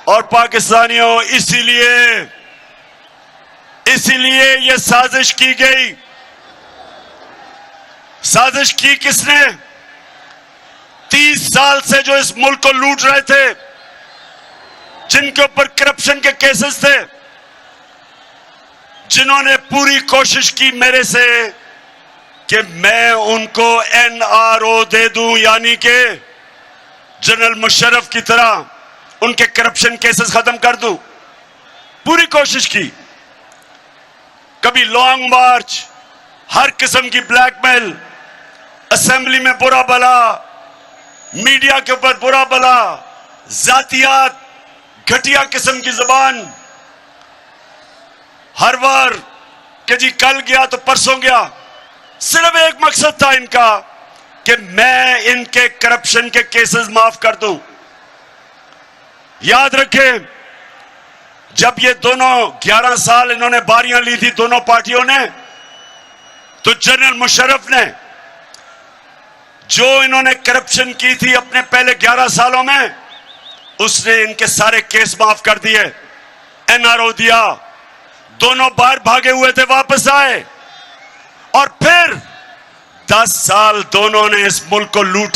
और पाकिस्तानियों, इसीलिए ये साजिश की गई। साजिश की किसने? 30 साल से जो इस मुल्क को लूट रहे थे, जिनके ऊपर करप्शन के केसेस थे, जिन्होंने पूरी कोशिश की मेरे से कि मैं उनको NRO दे दूं, यानी कि जनरल मुशर्रफ की तरह उनके करप्शन केसेस खत्म कर दूं। पूरी कोशिश की। कभी लॉन्ग मार्च, हर किस्म की ब्लैकमेल, असेंबली में बुरा भला, मीडिया के ऊपर बुरा भला, जातियात, घटिया किस्म की जुबान, हर बार कि जी कल गया तो परसों गया। सिर्फ एक मकसद था इनका कि मैं इनके करप्शन के केसेस माफ कर दूं। याद रखें, जब ये दोनों 11 साल इन्होंने बारियां ली थी दोनों पार्टियों ने, तो जनरल मुशर्रफ ने जो इन्होंने करप्शन की थी अपने पहले 11 सालों में, उसने इनके सारे केस माफ कर दिए, NRO दिया। दोनों बाहर भागे हुए थे, वापस आए, और फिर 10 साल दोनों ने इस मुल्क को लूटा।